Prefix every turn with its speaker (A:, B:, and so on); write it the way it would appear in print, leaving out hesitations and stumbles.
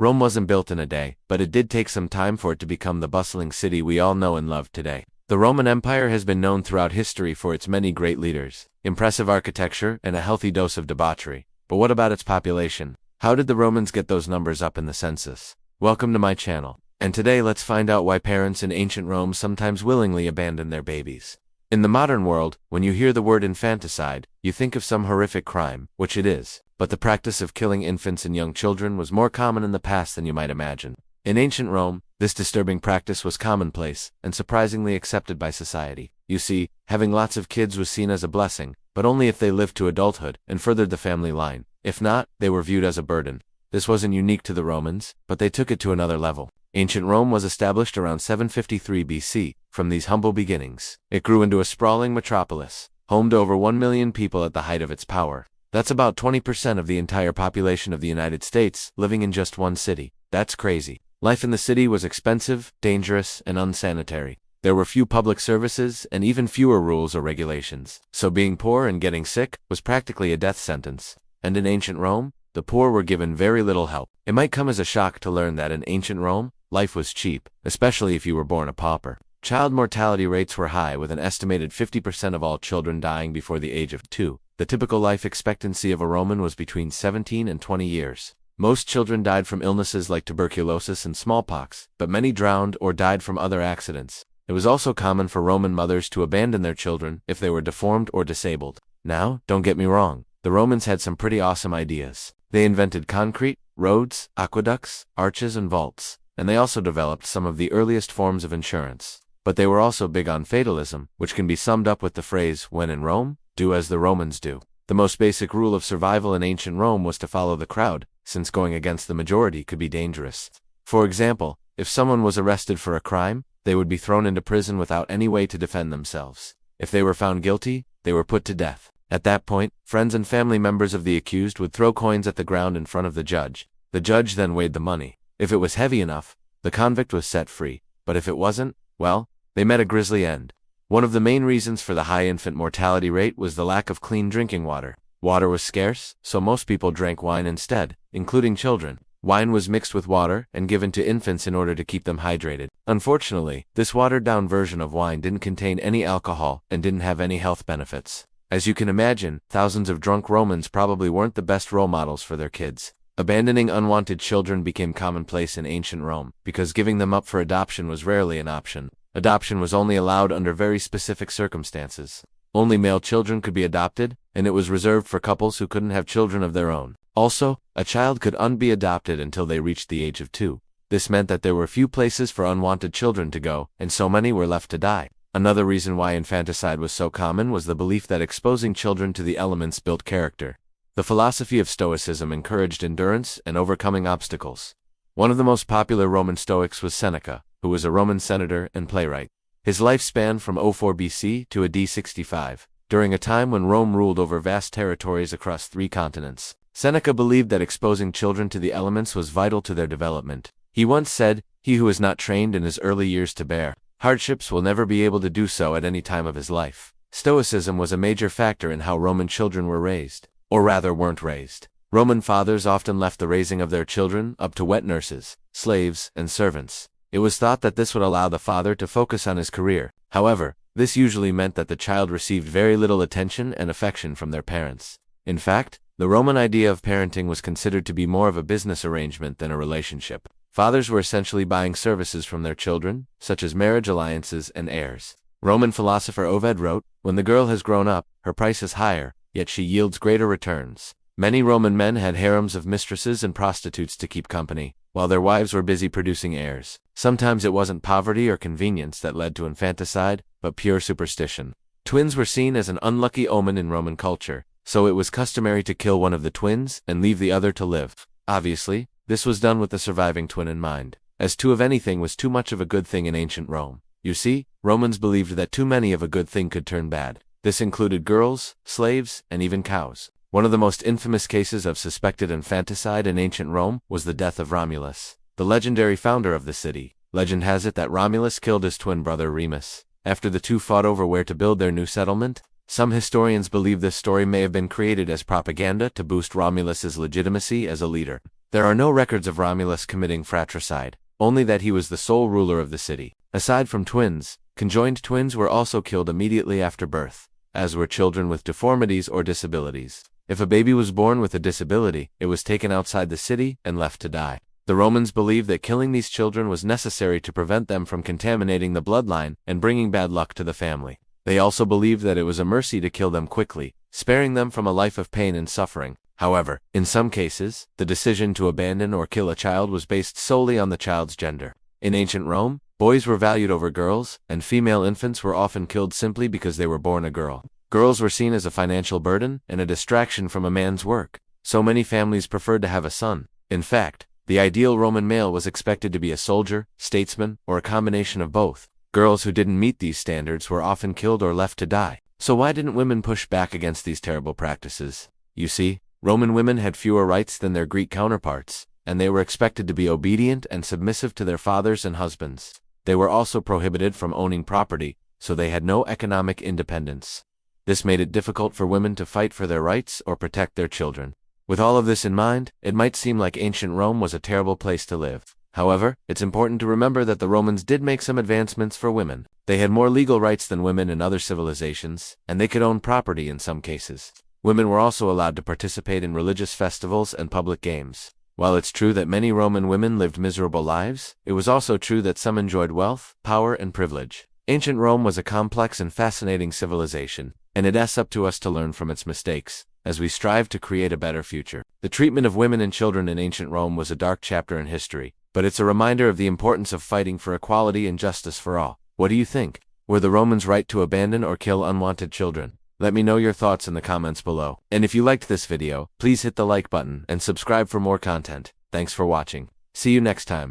A: Rome wasn't built in a day, but it did take some time for it to become the bustling city we all know and love today. The Roman Empire has been known throughout history for its many great leaders, impressive architecture, and a healthy dose of debauchery. But what about its population? How did the Romans get those numbers up in the census? Welcome to my channel. And today let's find out why parents in ancient Rome sometimes willingly abandoned their babies. In the modern world, when you hear the word infanticide, you think of some horrific crime, which it is, but the practice of killing infants and young children was more common in the past than you might imagine. In ancient Rome, this disturbing practice was commonplace and surprisingly accepted by society. You see, having lots of kids was seen as a blessing, but only if they lived to adulthood and furthered the family line. If not, they were viewed as a burden. This wasn't unique to the Romans, but they took it to another level. Ancient Rome was established around 753 BC. From these humble beginnings, it grew into a sprawling metropolis, home to over 1 million people at the height of its power. That's about 20% of the entire population of the United States living in just one city. That's crazy. Life in the city was expensive, dangerous, and unsanitary. There were few public services and even fewer rules or regulations, so being poor and getting sick was practically a death sentence. And in ancient Rome, the poor were given very little help. It might come as a shock to learn that in ancient Rome, life was cheap, especially if you were born a pauper. Child mortality rates were high, with an estimated 50% of all children dying before the age of 2. The typical life expectancy of a Roman was between 17 and 20 years. Most children died from illnesses like tuberculosis and smallpox, but many drowned or died from other accidents. It was also common for Roman mothers to abandon their children if they were deformed or disabled. Now, don't get me wrong, the Romans had some pretty awesome ideas. They invented concrete, roads, aqueducts, arches, and vaults, and they also developed some of the earliest forms of insurance. But they were also big on fatalism, which can be summed up with the phrase, when in Rome, do as the Romans do. The most basic rule of survival in ancient Rome was to follow the crowd, since going against the majority could be dangerous. For example, if someone was arrested for a crime, they would be thrown into prison without any way to defend themselves. If they were found guilty, they were put to death. At that point, friends and family members of the accused would throw coins at the ground in front of the judge. The judge then weighed the money. If it was heavy enough, the convict was set free. But if it wasn't, well, they met a grisly end. One of the main reasons for the high infant mortality rate was the lack of clean drinking water. Water was scarce, so most people drank wine instead, including children. Wine was mixed with water and given to infants in order to keep them hydrated. Unfortunately, this watered-down version of wine didn't contain any alcohol and didn't have any health benefits. As you can imagine, thousands of drunk Romans probably weren't the best role models for their kids. Abandoning unwanted children became commonplace in ancient Rome, because giving them up for adoption was rarely an option. Adoption was only allowed under very specific circumstances. Only male children could be adopted, and it was reserved for couples who couldn't have children of their own. Also, a child could not be adopted until they reached the age of 2. This meant that there were few places for unwanted children to go, and so many were left to die. Another reason why infanticide was so common was the belief that exposing children to the elements built character. The philosophy of Stoicism encouraged endurance and overcoming obstacles. One of the most popular Roman Stoics was Seneca, who was a Roman senator and playwright. His life spanned from 04 BC to AD 65, during a time when Rome ruled over vast territories across 3 continents. Seneca believed that exposing children to the elements was vital to their development. He once said, "He who is not trained in his early years to bear hardships will never be able to do so at any time of his life." Stoicism was a major factor in how Roman children were raised, or rather weren't raised. Roman fathers often left the raising of their children up to wet nurses, slaves, and servants. It was thought that this would allow the father to focus on his career. However, this usually meant that the child received very little attention and affection from their parents. In fact, the Roman idea of parenting was considered to be more of a business arrangement than a relationship. Fathers were essentially buying services from their children, such as marriage alliances and heirs. Roman philosopher Ovid wrote, "When the girl has grown up, her price is higher, yet she yields greater returns." Many Roman men had harems of mistresses and prostitutes to keep company, while their wives were busy producing heirs. Sometimes it wasn't poverty or convenience that led to infanticide, but pure superstition. Twins were seen as an unlucky omen in Roman culture, so it was customary to kill one of the twins and leave the other to live. Obviously, this was done with the surviving twin in mind, as 2 of anything was too much of a good thing in ancient Rome. You see, Romans believed that too many of a good thing could turn bad. This included girls, slaves, and even cows. One of the most infamous cases of suspected infanticide in ancient Rome was the death of Romulus, the legendary founder of the city. Legend has it that Romulus killed his twin brother Remus. After the two fought over where to build their new settlement, some historians believe this story may have been created as propaganda to boost Romulus's legitimacy as a leader. There are no records of Romulus committing fratricide, only that he was the sole ruler of the city. Aside from twins, conjoined twins were also killed immediately after birth, as were children with deformities or disabilities. If a baby was born with a disability, it was taken outside the city and left to die. The Romans believed that killing these children was necessary to prevent them from contaminating the bloodline and bringing bad luck to the family. They also believed that it was a mercy to kill them quickly, sparing them from a life of pain and suffering. However, in some cases, the decision to abandon or kill a child was based solely on the child's gender. In ancient Rome, boys were valued over girls, and female infants were often killed simply because they were born a girl. Girls were seen as a financial burden and a distraction from a man's work, so many families preferred to have a son. In fact, the ideal Roman male was expected to be a soldier, statesman, or a combination of both. Girls who didn't meet these standards were often killed or left to die. So why didn't women push back against these terrible practices? You see, Roman women had fewer rights than their Greek counterparts, and they were expected to be obedient and submissive to their fathers and husbands. They were also prohibited from owning property, so they had no economic independence. This made it difficult for women to fight for their rights or protect their children. With all of this in mind, it might seem like ancient Rome was a terrible place to live. However, it's important to remember that the Romans did make some advancements for women. They had more legal rights than women in other civilizations, and they could own property in some cases. Women were also allowed to participate in religious festivals and public games. While it's true that many Roman women lived miserable lives, it was also true that some enjoyed wealth, power, and privilege. Ancient Rome was a complex and fascinating civilization, and it's up to us to learn from its mistakes, as we strive to create a better future. The treatment of women and children in ancient Rome was a dark chapter in history, but it's a reminder of the importance of fighting for equality and justice for all. What do you think? Were the Romans right to abandon or kill unwanted children? Let me know your thoughts in the comments below. And if you liked this video, please hit the like button and subscribe for more content. Thanks for watching. See you next time.